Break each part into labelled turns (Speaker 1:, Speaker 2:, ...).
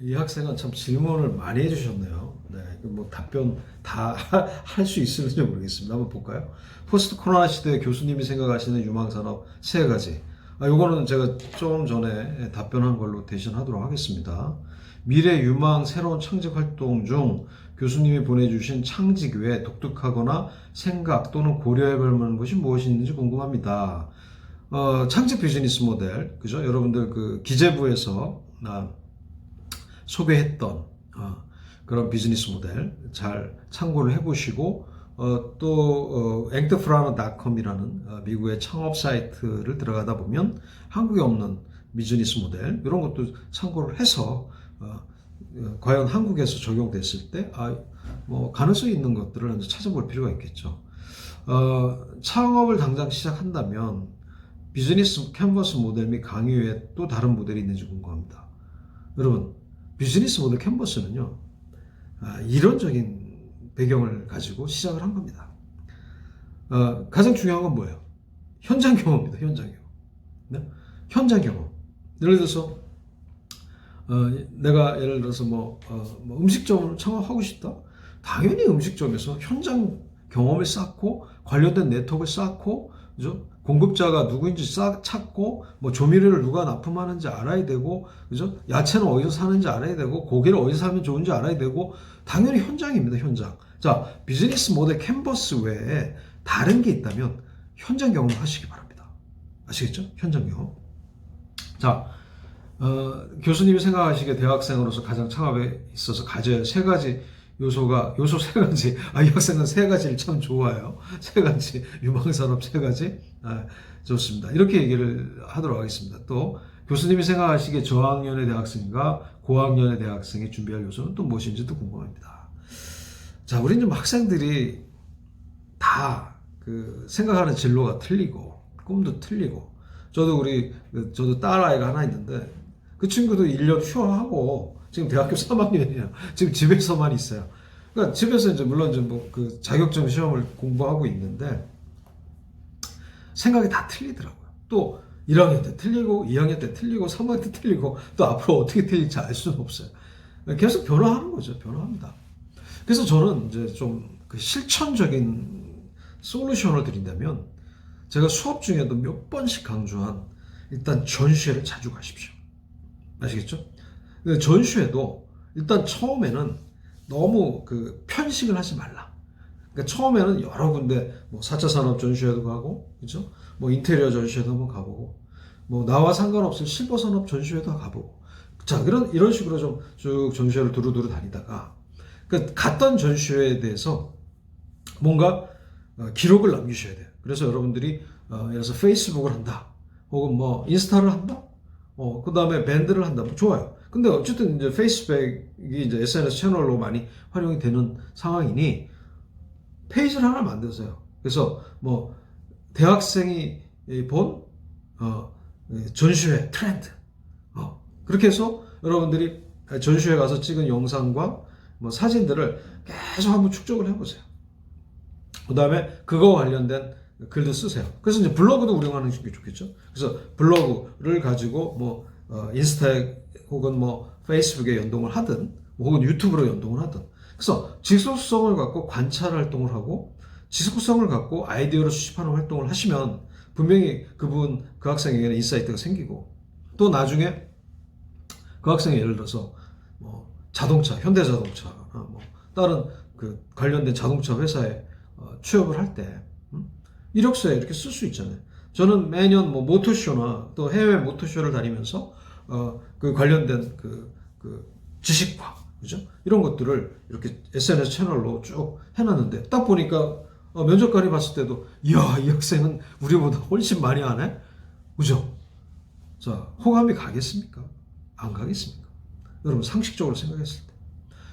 Speaker 1: 이 학생은 참 질문을 많이 해주셨네요. 네, 뭐 답변 다 할 수 있을지 모르겠습니다. 한번 볼까요? 포스트 코로나 시대 교수님이 생각하시는 유망산업 세 가지. 요거는 제가 좀 전에 답변한 걸로 대신하도록 하겠습니다. 미래 유망 새로운 창직 활동 중 교수님이 보내주신 창직 외에 독특하거나 생각 또는 고려해볼 만한 것이 무엇이 있는지 궁금합니다. 창직 비즈니스 모델, 그죠? 여러분들 그 기재부에서 소개했던 그런 비즈니스 모델 잘 참고를 해보시고 또 앵트프라노닷컴이라는 미국의 창업 사이트를 들어가다 보면 한국에 없는 비즈니스 모델 이런 것도 참고를 해서 과연 한국에서 적용됐을 때 뭐 가능성이 있는 것들을 찾아볼 필요가 있겠죠. 창업을 당장 시작한다면 비즈니스 캔버스 모델 및 강의 외에 또 다른 모델이 있는지 궁금합니다. 여러분, 비즈니스 모델 캔버스는요, 이론적인 배경을 가지고 시작을 한 겁니다. 가장 중요한 건 뭐예요? 현장 경험입니다. 현장 경험. 네? 현장 경험. 예를 들어서 내가 예를 들어서 뭐 음식점을 창업하고 싶다. 당연히 음식점에서 현장 경험을 쌓고 관련된 네트워크를 쌓고, 그죠? 공급자가 누구인지 찾고, 뭐 조미료를 누가 납품하는지 알아야 되고, 그죠? 야채는 어디서 사는지 알아야 되고, 고기를 어디서 사면 좋은지 알아야 되고, 당연히 현장입니다, 현장. 자, 비즈니스 모델 캔버스 외에 다른 게 있다면 현장 경험을 하시기 바랍니다. 아시겠죠? 현장 경험. 자, 교수님이 생각하시기에 대학생으로서 가장 창업에 있어서 가져야 할 세 가지 요소 세 가지. 이 학생은 세 가지를 참 좋아해요. 세 가지. 유망산업 세 가지. 좋습니다. 이렇게 얘기를 하도록 하겠습니다. 또, 교수님이 생각하시기에 저학년의 대학생과 고학년의 대학생이 준비할 요소는 또 무엇인지도 궁금합니다. 자, 우리는 좀 학생들이 다 생각하는 진로가 틀리고, 꿈도 틀리고, 저도 딸아이가 하나 있는데, 그 친구도 1년 휴학하고, 지금 대학교 3학년이야. 지금 집에서만 있어요. 그러니까 집에서 이제 물론 좀 그 자격증 시험을 공부하고 있는데 생각이 다 틀리더라고요. 또 1학년 때 틀리고 2학년 때 틀리고 3학년 때 틀리고 또 앞으로 어떻게 틀릴지 알 수는 없어요. 계속 변화하는 거죠. 변화합니다. 그래서 저는 이제 좀 그 실천적인 솔루션을 드린다면 제가 수업 중에도 몇 번씩 강조한 일단 전시회를 자주 가십시오. 아시겠죠? 전시회도 일단 처음에는 너무 편식을 하지 말라. 그러니까 처음에는 여러 군데 뭐 4차 산업 전시회도 가고, 그죠? 뭐 인테리어 전시회도 한번 가보고, 뭐 나와 상관없을 실버 산업 전시회도 가보고. 자, 이런 식으로 좀 쭉 전시회를 두루두루 다니다가, 갔던 전시회에 대해서 뭔가 기록을 남기셔야 돼요. 그래서 여러분들이 예를 들어서 페이스북을 한다, 혹은 뭐 인스타를 한다, 그 다음에 밴드를 한다. 뭐 좋아요. 근데 어쨌든 이제 페이스북이 이제 SNS 채널로 많이 활용이 되는 상황이니 페이지를 하나 만드세요. 그래서 뭐 대학생이 본 전시회 트렌드. 그렇게 해서 여러분들이 전시회 가서 찍은 영상과 뭐 사진들을 계속 한번 축적을 해보세요. 그 다음에 그거 관련된 글도 쓰세요. 그래서 이제 블로그도 운영하는 게 좋겠죠. 그래서 블로그를 가지고 뭐 인스타에 혹은 뭐 페이스북에 연동을 하든 혹은 유튜브로 연동을 하든. 그래서 지속성을 갖고 관찰 활동을 하고 지속성을 갖고 아이디어를 수집하는 활동을 하시면 분명히 그 학생에게는 인사이트가 생기고, 또 나중에 그 학생이 예를 들어서 뭐 자동차, 현대자동차, 뭐 다른 관련된 자동차 회사에 취업을 할 때 이력서에 이렇게 쓸 수 있잖아요. 저는 매년 뭐 모토쇼나 또 해외 모토쇼를 다니면서 관련된 지식과, 그죠? 이런 것들을 이렇게 SNS 채널로 쭉 해놨는데 딱 보니까 면접관이 봤을 때도 이야, 이 학생은 우리보다 훨씬 많이 하네? 그죠? 자, 호감이 가겠습니까? 안 가겠습니까? 여러분 상식적으로 생각했을 때.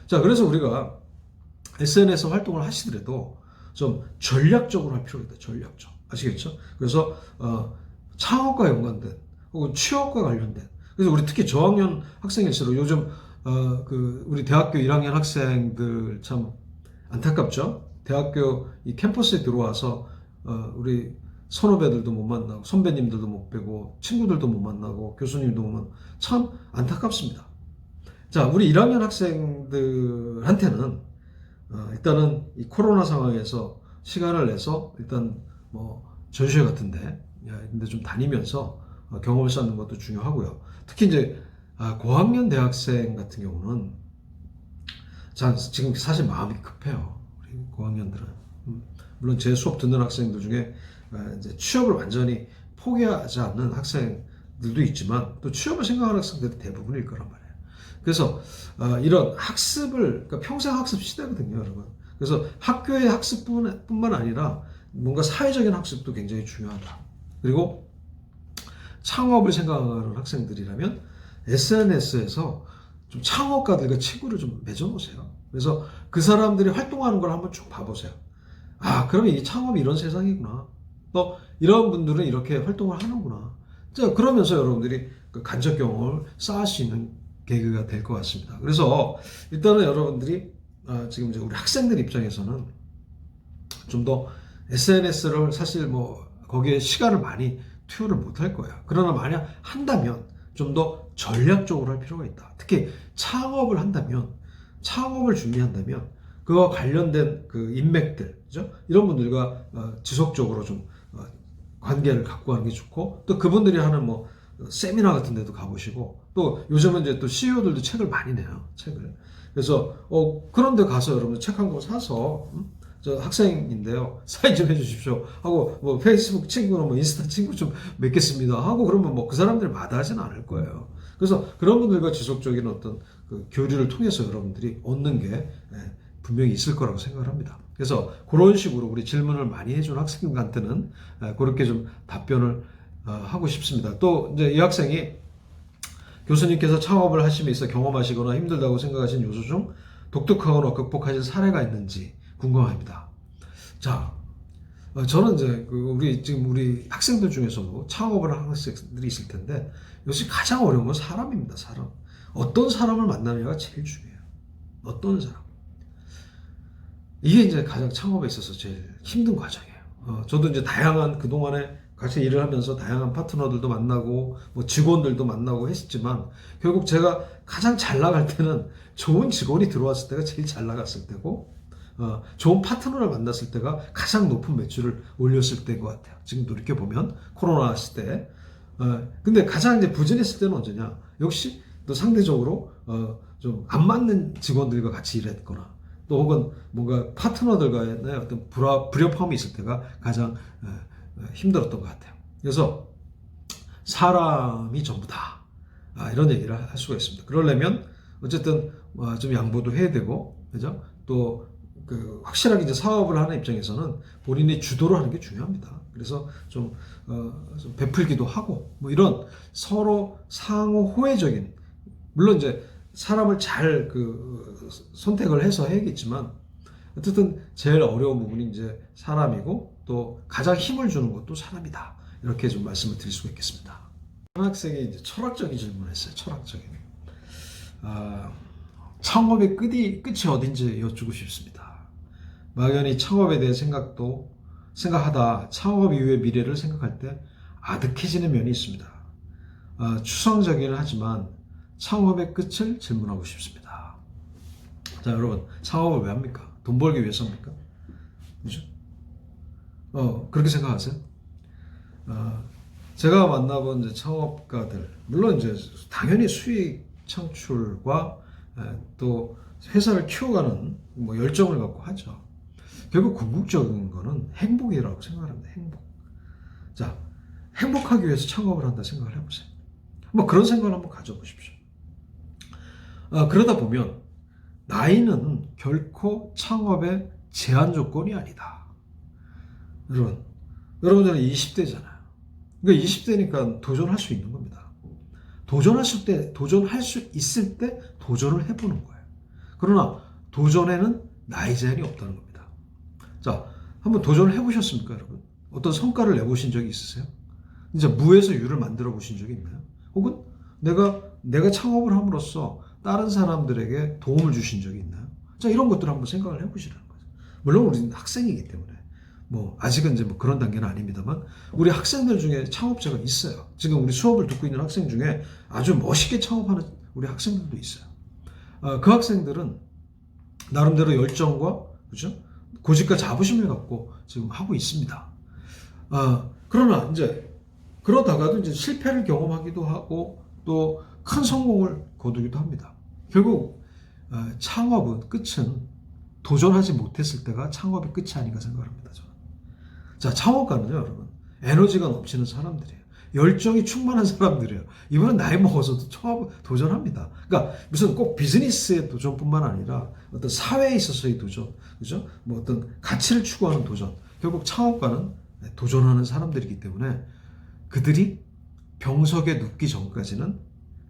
Speaker 1: 자, 그래서 우리가 SNS 활동을 하시더라도 좀 전략적으로 할 필요가 있다. 전략적. 아시겠죠? 그래서 창업과 연관된 혹은 취업과 관련된, 그래서 우리 특히 저학년 학생일수록 요즘 우리 대학교 1학년 학생들 참 안타깝죠? 대학교 이 캠퍼스에 들어와서 우리 선후배들도 못 만나고 선배님들도 못 뵈고 친구들도 못 만나고 교수님도 못 만나고 참 안타깝습니다. 자, 우리 1학년 학생들한테는 일단은 이 코로나 상황에서 시간을 내서 일단 뭐 전시회 같은데 근데 좀 다니면서 경험을 쌓는 것도 중요하고요. 특히 이제 고학년 대학생 같은 경우는 자, 지금 사실 마음이 급해요. 우리 고학년들은. 물론 제 수업 듣는 학생들 중에 이제 취업을 완전히 포기하지 않는 학생들도 있지만 또 취업을 생각하는 학생들이 대부분일 거란 말이에요. 그래서 이런 학습을 그러니까 평생 학습 시대거든요, 여러분. 그래서 학교의 학습뿐만 아니라 뭔가 사회적인 학습도 굉장히 중요하다. 그리고 창업을 생각하는 학생들이라면 SNS에서 좀 창업가들과 친구를 좀 맺어보세요. 그래서 그 사람들이 활동하는 걸 한번 쭉 봐보세요. 그러면 이 창업이 이런 세상이구나. 또 이런 분들은 이렇게 활동을 하는구나. 자, 그러면서 여러분들이 그 간접 경험을 쌓을 수 있는 계기가 될 것 같습니다. 그래서 일단은 여러분들이 지금 이제 우리 학생들 입장에서는 좀 더 SNS를 사실 뭐 거기에 시간을 많이 투여를 못 할 거야. 그러나 만약 한다면 좀 더 전략적으로 할 필요가 있다. 특히 창업을 한다면, 창업을 준비한다면 그와 관련된 그 인맥들, 그죠? 이런 분들과 지속적으로 좀 관계를 갖고 가는 게 좋고, 또 그분들이 하는 뭐 세미나 같은 데도 가보시고, 또 요즘은 이제 또 CEO들도 책을 많이 내요. 책을. 그래서 그런 데 가서 여러분 책 한 권 사서 저 학생인데요, 사인 좀 해주십시오 하고 뭐 페이스북 친구나 뭐 인스타 친구 좀 맺겠습니다 하고 그러면 뭐 그 사람들이 마다하지는 않을 거예요. 그래서 그런 분들과 지속적인 어떤 그 교류를 통해서 여러분들이 얻는 게 분명히 있을 거라고 생각을 합니다. 그래서 그런 식으로 우리 질문을 많이 해준 학생들한테는 그렇게 좀 답변을 하고 싶습니다. 또 이제 이 학생이 교수님께서 창업을 하시면서 경험하시거나 힘들다고 생각하신 요소 중 독특하거나 극복하신 사례가 있는지 궁금합니다. 자, 저는 이제 지금 우리 학생들 중에서도 창업을 하는 학생들이 있을 텐데 요새 가장 어려운 건 사람입니다. 사람. 어떤 사람을 만나느냐가 제일 중요해요. 어떤 사람. 이게 이제 가장 창업에 있어서 제일 힘든 과정이에요. 저도 이제 다양한 그동안에 같이 일을 하면서 다양한 파트너들도 만나고 뭐 직원들도 만나고 했지만 결국 제가 가장 잘 나갈 때는 좋은 직원이 들어왔을 때가 제일 잘 나갔을 때고 좋은 파트너를 만났을 때가 가장 높은 매출을 올렸을 때인 것 같아요. 지금 돌이켜보면 코로나 시대. 근데 가장 이제 부진했을 때는 언제냐? 역시 또 상대적으로 좀 안 맞는 직원들과 같이 일했거나 또 혹은 뭔가 파트너들과의 어떤 불협화음이 있을 때가 가장 힘들었던 것 같아요. 그래서 사람이 전부다. 이런 얘기를 할 수가 있습니다. 그러려면 어쨌든 좀 양보도 해야 되고, 그죠? 또 확실하게 이제 사업을 하는 입장에서는 본인이 주도를 하는 게 중요합니다. 그래서 좀 베풀기도 하고, 뭐 이런 서로 상호 호혜적인, 물론 이제 사람을 잘 선택을 해서 해야겠지만, 어쨌든 제일 어려운 부분이 이제 사람이고 또 가장 힘을 주는 것도 사람이다. 이렇게 좀 말씀을 드릴 수가 있겠습니다. 한 학생이 이제 철학적인 질문을 했어요. 철학적인. 창업의 끝이 어딘지 여쭈고 싶습니다. 막연히 창업에 대해 생각하다 창업 이후의 미래를 생각할 때 아득해지는 면이 있습니다. 추상적이긴 하지만 창업의 끝을 질문하고 싶습니다. 자, 여러분, 창업을 왜 합니까? 돈 벌기 위해서입니까? 그죠? 그렇게 생각하세요? 제가 만나본 이제 창업가들, 물론 이제 당연히 수익 창출과 또 회사를 키워가는 뭐 열정을 갖고 하죠. 결국 궁극적인 거는 행복이라고 생각합니다. 행복. 자, 행복하기 위해서 창업을 한다 생각을 해보세요. 뭐 그런 생각을 한번 가져보십시오. 그러다 보면 나이는 결코 창업의 제한 조건이 아니다. 여러분들은 20대잖아요. 그러니까 20대니까 도전할 수 있는 겁니다. 도전할 수 있을 때 도전을 해보는 거예요. 그러나 도전에는 나이 제한이 없다는 겁니다. 자, 한번 도전을 해보셨습니까, 여러분? 어떤 성과를 내보신 적이 있으세요? 이제 무에서 유를 만들어 보신 적이 있나요? 혹은 내가 창업을 함으로써 다른 사람들에게 도움을 주신 적이 있나요? 자, 이런 것들을 한번 생각을 해보시라는 거죠. 물론 우리는 학생이기 때문에 뭐 아직은 이제 뭐 그런 단계는 아닙니다만 우리 학생들 중에 창업자가 있어요. 지금 우리 수업을 듣고 있는 학생 중에 아주 멋있게 창업하는 우리 학생들도 있어요. 그 학생들은 나름대로 열정과 그죠? 고집과 자부심을 갖고 지금 하고 있습니다. 그러나 이제 그러다가도 이제 실패를 경험하기도 하고 또 큰 성공을 거두기도 합니다. 결국 창업은 끝은 도전하지 못했을 때가 창업의 끝이 아닌가 생각합니다. 저는. 자, 창업가는요, 여러분, 에너지가 넘치는 사람들이에요. 열정이 충만한 사람들이에요. 이분은 나이 먹어서도 창업 도전합니다. 그러니까 무슨 꼭 비즈니스의 도전뿐만 아니라 어떤 사회에 있어서의 도전, 그죠? 뭐 어떤 가치를 추구하는 도전. 결국 창업가는 도전하는 사람들이기 때문에 그들이 병석에 눕기 전까지는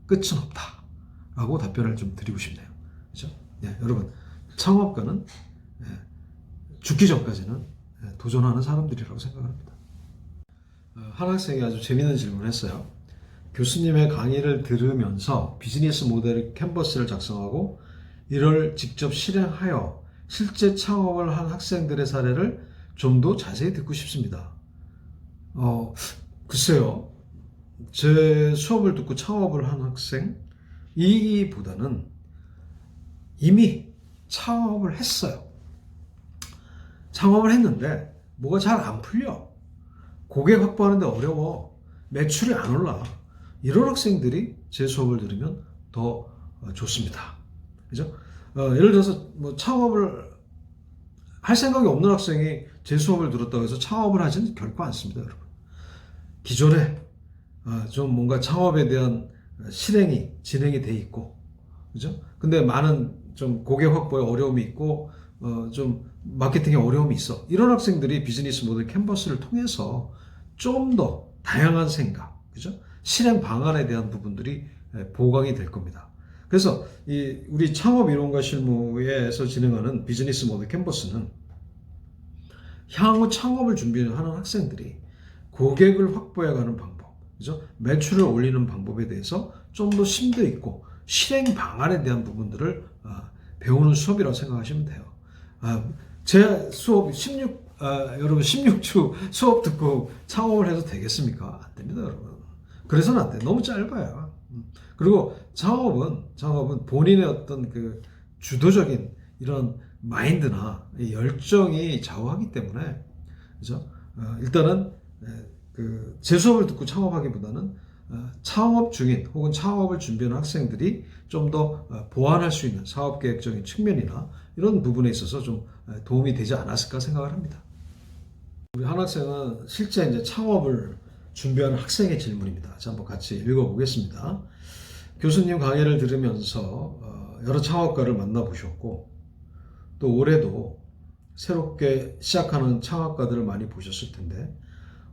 Speaker 1: 끝은 없다라고 답변을 좀 드리고 싶네요. 그죠? 여러분, 창업가는 죽기 전까지는 도전하는 사람들이라고 생각합니다. 한 학생이 아주 재미있는 질문을 했어요. 교수님의 강의를 들으면서 비즈니스 모델 캔버스를 작성하고 이를 직접 실행하여 실제 창업을 한 학생들의 사례를 좀 더 자세히 듣고 싶습니다. 글쎄요. 제 수업을 듣고 창업을 한 학생이보다는 이미 창업을 했어요. 창업을 했는데 뭐가 잘 안 풀려. 고객 확보하는데 어려워. 매출이 안 올라. 이런 학생들이 제 수업을 들으면 더 좋습니다. 그죠? 예를 들어서 뭐 창업을 할 생각이 없는 학생이 제 수업을 들었다고 해서 창업을 하지는 결코 않습니다, 여러분. 기존에 좀 뭔가 창업에 대한 실행이 진행이 돼 있고, 그죠? 근데 많은 좀 고객 확보에 어려움이 있고, 좀 마케팅에 어려움이 있어. 이런 학생들이 비즈니스 모델 캔버스를 통해서 좀 더 다양한 생각, 그죠? 실행 방안에 대한 부분들이 보강이 될 겁니다. 그래서 우리 창업 이론과 실무에서 진행하는 비즈니스 모델 캔버스는 향후 창업을 준비하는 학생들이 고객을 확보해가는 방법, 그죠? 매출을 올리는 방법에 대해서 좀 더 심도 있고 실행 방안에 대한 부분들을 배우는 수업이라고 생각하시면 돼요. 제 수업 여러분 16주 수업 듣고 창업을 해도 되겠습니까? 안 됩니다, 여러분. 그래서는 안 돼. 너무 짧아요. 그리고 창업은 본인의 어떤 그 주도적인 이런 마인드나 열정이 좌우하기 때문에, 그죠? 일단은 제 수업을 듣고 창업하기보다는 창업 중인 혹은 창업을 준비하는 학생들이 좀 더 보완할 수 있는 사업계획적인 측면이나 이런 부분에 있어서 좀 도움이 되지 않았을까 생각을 합니다. 우리 한 학생은 실제 이제 창업을 준비하는 학생의 질문입니다. 자, 한번 같이 읽어보겠습니다. 교수님 강의를 들으면서 여러 창업가를 만나보셨고 또 올해도 새롭게 시작하는 창업가들을 많이 보셨을 텐데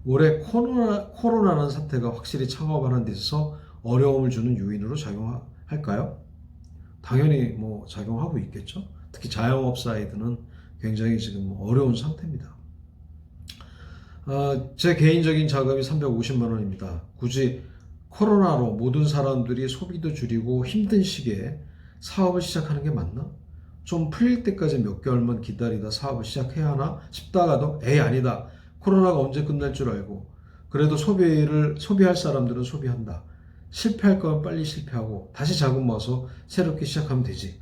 Speaker 1: 올해 코로나라는 사태가 확실히 창업하는 데 있어서 어려움을 주는 요인으로 작용할까요? 당연히 뭐 작용하고 있겠죠. 특히 자영업 사이드는 굉장히 지금 어려운 상태입니다. 제 개인적인 자금이 350만 원입니다. 굳이 코로나로 모든 사람들이 소비도 줄이고 힘든 시기에 사업을 시작하는 게 맞나? 좀 풀릴 때까지 몇 개월만 기다리다 사업을 시작해야 하나 싶다가도 아니다. 코로나가 언제 끝날 줄 알고 그래도 소비할 사람들은 소비한다. 실패할 거면 빨리 실패하고 다시 자금 모아서 새롭게 시작하면 되지.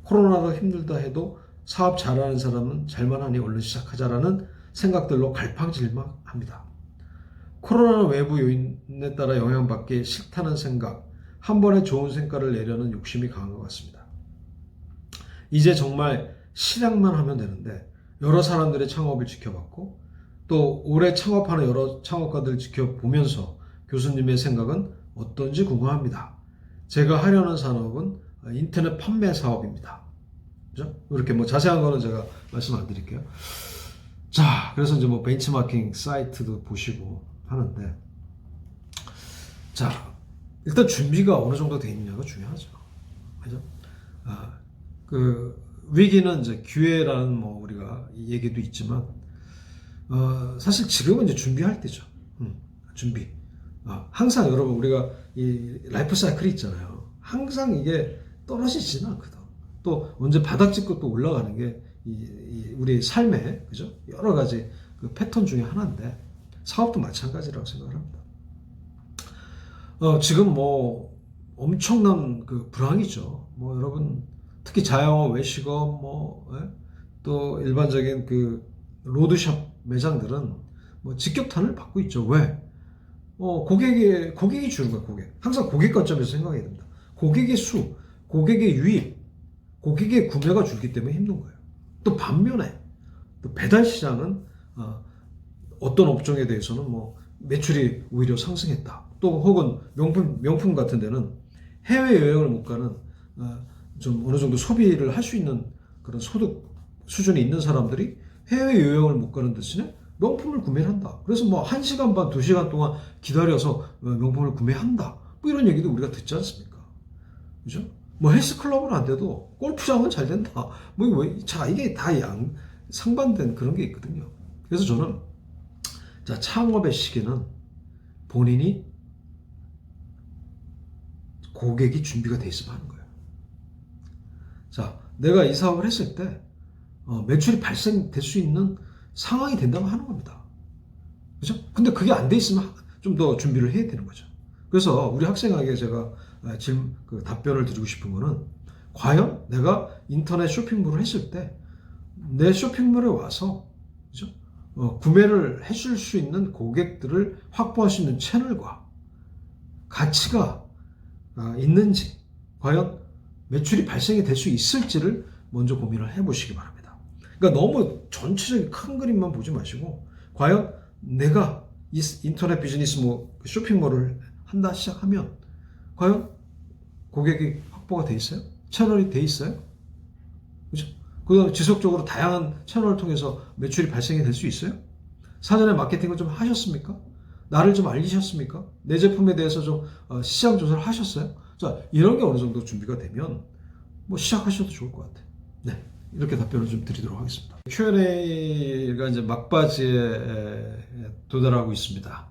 Speaker 1: 코로나가 힘들다 해도 사업 잘하는 사람은 잘만하니 얼른 시작하자라는 생각들로 갈팡질팡합니다. 코로나는 외부 요인에 따라 영향받기 싫다는 생각, 한 번에 좋은 성과를 내려는 욕심이 강한 것 같습니다. 이제 정말 실행만 하면 되는데 여러 사람들의 창업을 지켜봤고 또 올해 창업하는 여러 창업가들을 지켜보면서 교수님의 생각은 어떤지 궁금합니다. 제가 하려는 산업은 인터넷 판매 사업입니다. 그죠? 이렇게 뭐 자세한 거는 제가 말씀 안 드릴게요. 자, 그래서 이제 뭐 벤치마킹 사이트도 보시고 하는데, 자, 일단 준비가 어느 정도 돼 있느냐가 중요하죠. 그죠? 위기는 이제 기회라는 뭐 우리가 얘기도 있지만, 사실 지금은 이제 준비할 때죠. 준비. 항상 여러분 우리가 이 라이프 사이클이 있잖아요. 항상 이게 떨어지지는 않거든. 또 언제 바닥 짚고 또 올라가는 게 우리 삶의 그죠? 여러 가지 그 패턴 중에 하나인데 사업도 마찬가지라고 생각을 합니다. 지금 뭐 엄청난 그 불황이죠. 뭐 여러분 특히 자영업, 외식업, 또 일반적인 그 로드샵 매장들은 뭐 직격탄을 받고 있죠. 왜? 고객이 주는 거야, 고객. 항상 고객 관점에서 생각해야 됩니다. 고객의 수, 고객의 유입, 고객의 구매가 줄기 때문에 힘든 거예요. 또 반면에, 또 배달 시장은, 어떤 업종에 대해서는 뭐 매출이 오히려 상승했다. 또 혹은 명품 같은 데는 해외여행을 못 가는, 좀 어느 정도 소비를 할 수 있는 그런 소득 수준이 있는 사람들이 해외여행을 못 가는 대신에 명품을 구매한다. 그래서 뭐 1시간 반, 2시간 동안 기다려서 명품을 구매한다. 뭐 이런 얘기도 우리가 듣지 않습니까? 그죠? 뭐 헬스클럽은 안 돼도 골프장은 잘 된다. 자, 이게 다 상반된 그런 게 있거든요. 그래서 저는, 자, 창업의 시기는 본인이 고객이 준비가 돼 있으면 하는 거예요. 자, 내가 이 사업을 했을 때 매출이 발생될 수 있는 상황이 된다고 하는 겁니다. 그죠? 근데 그게 안 돼 있으면 좀 더 준비를 해야 되는 거죠. 그래서 우리 학생에게 제가 답변을 드리고 싶은 거는, 과연 내가 인터넷 쇼핑몰을 했을 때 내 쇼핑몰에 와서, 그죠? 구매를 해줄 수 있는 고객들을 확보할 수 있는 채널과 가치가 있는지, 과연 매출이 발생이 될 수 있을지를 먼저 고민을 해보시기 바랍니다. 그러니까 너무 전체적인 큰 그림만 보지 마시고, 과연 내가 이 인터넷 비즈니스 쇼핑몰을 한다 시작하면 과연 고객이 확보가 돼 있어요? 채널이 돼 있어요? 그죠? 그다음에 지속적으로 다양한 채널을 통해서 매출이 발생이 될 수 있어요? 사전에 마케팅을 좀 하셨습니까? 나를 좀 알리셨습니까? 내 제품에 대해서 좀 시장 조사를 하셨어요? 자, 이런 게 어느 정도 준비가 되면 뭐 시작하셔도 좋을 것 같아요. 네, 이렇게 답변을 좀 드리도록 하겠습니다. Q&A가 이제 막바지에 도달하고 있습니다.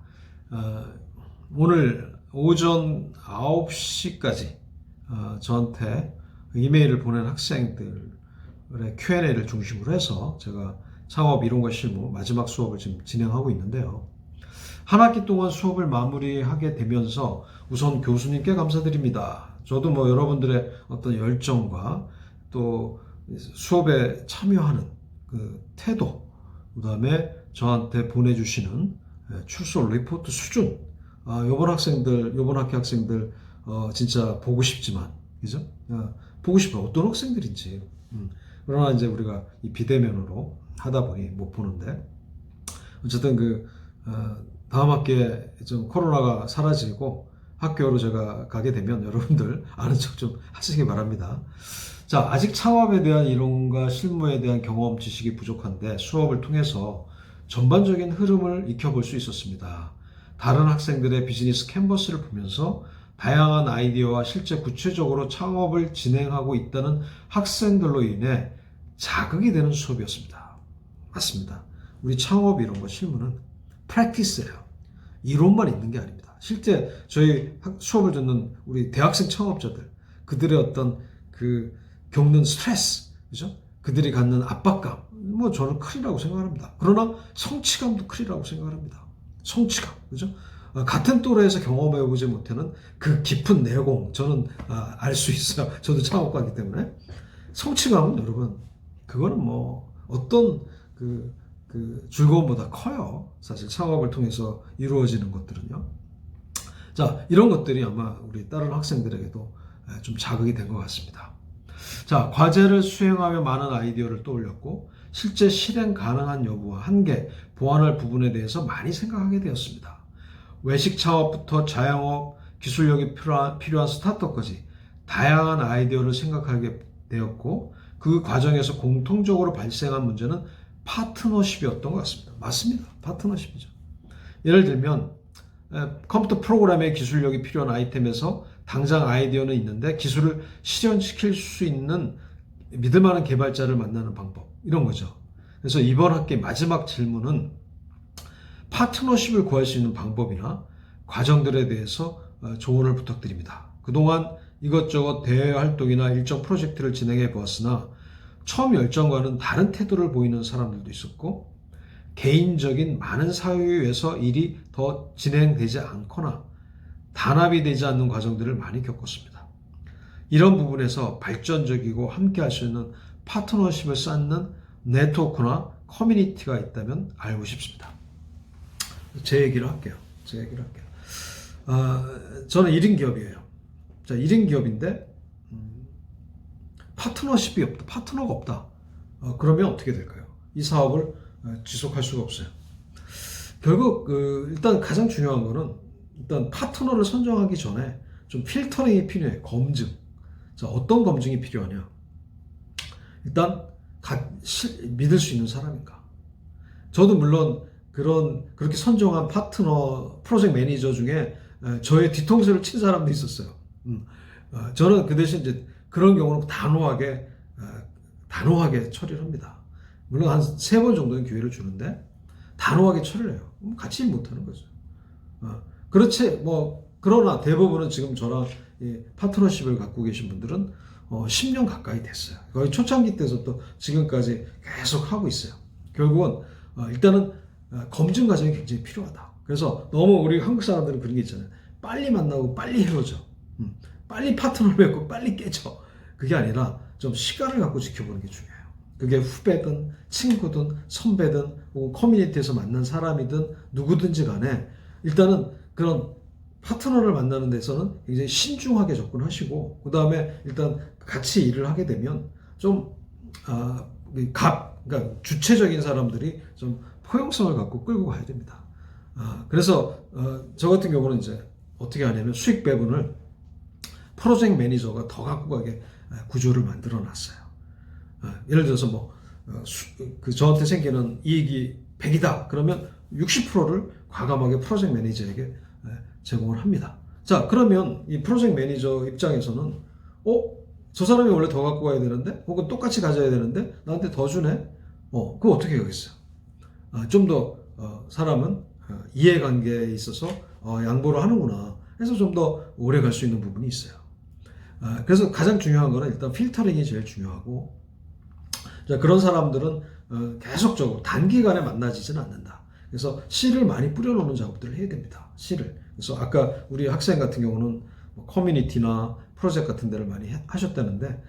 Speaker 1: 오늘 오전 9시까지 저한테 이메일을 보낸 학생들의 Q&A를 중심으로 해서 제가 창업 이론과 실무 마지막 수업을 지금 진행하고 있는데요. 한 학기 동안 수업을 마무리하게 되면서 우선 교수님께 감사드립니다. 저도 뭐 여러분들의 어떤 열정과 또 수업에 참여하는 그 태도, 그 다음에 저한테 보내주시는 출석 리포트 수준, 요번 학기 학생들 진짜 보고 싶지만, 그죠? 보고 싶어. 어떤 학생들인지. 그러나 이제 우리가 이 비대면으로 하다 보니 못 보는데, 어쨌든 다음 학기에 좀 코로나가 사라지고 학교로 제가 가게 되면 여러분들 아는 척 좀 하시기 바랍니다. 자, 아직 창업에 대한 이론과 실무에 대한 경험 지식이 부족한데 수업을 통해서 전반적인 흐름을 익혀볼 수 있었습니다. 다른 학생들의 비즈니스 캔버스를 보면서 다양한 아이디어와 실제 구체적으로 창업을 진행하고 있다는 학생들로 인해 자극이 되는 수업이었습니다. 맞습니다. 우리 창업 이론과 실무는 프랙티스예요. 이론만 있는 게 아닙니다. 실제 저희 수업을 듣는 우리 대학생 창업자들, 그들의 어떤 겪는 스트레스, 그죠? 그들이 갖는 압박감, 저는 크리라고 생각합니다. 그러나 성취감도 크리라고 생각합니다. 성취감, 그죠? 같은 또래에서 경험해보지 못하는 그 깊은 내공, 저는 알 수 있어요. 저도 창업가이기 때문에. 성취감은 여러분, 그거는 어떤 즐거움보다 커요. 사실 창업을 통해서 이루어지는 것들은요. 자, 이런 것들이 아마 우리 다른 학생들에게도 좀 자극이 된 것 같습니다. 자, 과제를 수행하며 많은 아이디어를 떠올렸고 실제 실행 가능한 여부와 한계, 보완할 부분에 대해서 많이 생각하게 되었습니다. 외식 창업부터 자영업, 기술력이 필요한 스타트업까지 다양한 아이디어를 생각하게 되었고 그 과정에서 공통적으로 발생한 문제는 파트너십이었던 것 같습니다. 맞습니다. 파트너십이죠. 예를 들면 컴퓨터 프로그램의 기술력이 필요한 아이템에서 당장 아이디어는 있는데 기술을 실현시킬 수 있는 믿을 만한 개발자를 만나는 방법, 이런 거죠. 그래서 이번 학기 마지막 질문은 파트너십을 구할 수 있는 방법이나 과정들에 대해서 조언을 부탁드립니다. 그동안 이것저것 대외 활동이나 일정 프로젝트를 진행해 보았으나 처음 열정과는 다른 태도를 보이는 사람들도 있었고 개인적인 많은 사유에서 일이 더 진행되지 않거나 단합이 되지 않는 과정들을 많이 겪었습니다. 이런 부분에서 발전적이고 함께 할 수 있는 파트너십을 쌓는 네트워크나 커뮤니티가 있다면 알고 싶습니다. 제 얘기를 할게요. 저는 1인 기업이에요. 자, 1인 기업인데 파트너십이 없다. 파트너가 없다. 그러면 어떻게 될까요? 이 사업을 지속할 수가 없어요. 결국 일단 가장 중요한 거는 일단 파트너를 선정하기 전에 좀 필터링이 필요해. 검증. 자, 어떤 검증이 필요하냐? 일단 믿을 수 있는 사람인가? 저도 물론 그렇게 선정한 파트너 프로젝트 매니저 중에 저의 뒤통수를 친 사람도 있었어요. 저는 그 대신 이제 그런 경우는 단호하게 처리를 합니다. 물론 한 3번 정도는 기회를 주는데 단호하게 처리를 해요. 같이 일 못하는 거죠. 그렇지 그러나 대부분은 지금 저랑 파트너십을 갖고 계신 분들은 10년 가까이 됐어요. 거의 초창기 때부터 지금까지 계속 하고 있어요. 결국은 일단은 검증 과정이 굉장히 필요하다. 그래서 너무 우리 한국 사람들은 그런 게 있잖아요. 빨리 만나고 빨리 헤어져. 빨리 파트너를 맺고 빨리 깨져. 그게 아니라 좀 시간을 갖고 지켜보는 게 중요해요. 그게 후배든 친구든 선배든 혹은 커뮤니티에서 만난 사람이든 누구든지 간에 일단은 그런 파트너를 만나는 데서는 굉장히 신중하게 접근하시고 그 다음에 일단 같이 일을 하게 되면 좀 그러니까 주체적인 사람들이 좀 포용성을 갖고 끌고 가야 됩니다. 그래서 저 같은 경우는 이제 어떻게 하냐면 수익 배분을 프로젝트 매니저가 더 갖고 가게 구조를 만들어 놨어요. 예를 들어서 저한테 생기는 이익이 100이다. 그러면 60%를 과감하게 프로젝트 매니저에게 제공을 합니다. 자, 그러면 이 프로젝트 매니저 입장에서는 저 사람이 원래 더 갖고 가야 되는데 혹은 똑같이 가져야 되는데 나한테 더 주네? 그거 어떻게 하겠어요? 좀 더 사람은 이해관계에 있어서 양보를 하는구나 해서 좀 더 오래 갈 수 있는 부분이 있어요. 그래서 가장 중요한 거는 일단 필터링이 제일 중요하고 자, 그런 사람들은 계속적으로 단기간에 만나지지는 않는다. 그래서 씨를 많이 뿌려놓는 작업들을 해야 됩니다. 씨를. 그래서 아까 우리 학생 같은 경우는 커뮤니티나 프로젝트 같은 데를 많이 하셨다는데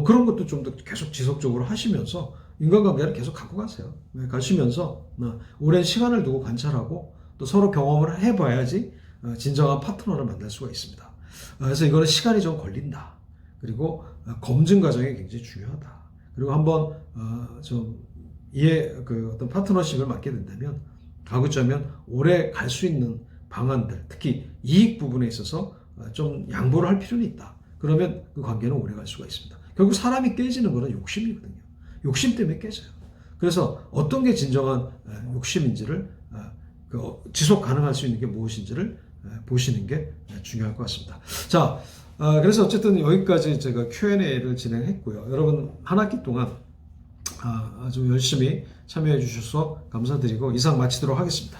Speaker 1: 그런 것도 좀 더 계속 지속적으로 하시면서 인간관계를 계속 갖고 가세요. 가시면서 오랜 시간을 두고 관찰하고 또 서로 경험을 해봐야지 진정한 파트너를 만날 수가 있습니다. 그래서 이거는 시간이 좀 걸린다. 그리고 검증 과정이 굉장히 중요하다. 그리고 한번 좀 어떤 파트너십을 맡게 된다면 가급적이면 오래 갈 수 있는 방안들, 특히 이익 부분에 있어서 좀 양보를 할 필요는 있다. 그러면 그 관계는 오래 갈 수가 있습니다. 결국 사람이 깨지는 거는 욕심이거든요. 욕심 때문에 깨져요. 그래서 어떤 게 진정한 욕심인지를 지속 가능할 수 있는 게 무엇인지를 보시는 게 중요할 것 같습니다. 자, 그래서 어쨌든 여기까지 제가 Q&A를 진행했고요. 여러분 한 학기 동안 아주 열심히 참여해 주셔서 감사드리고 이상 마치도록 하겠습니다.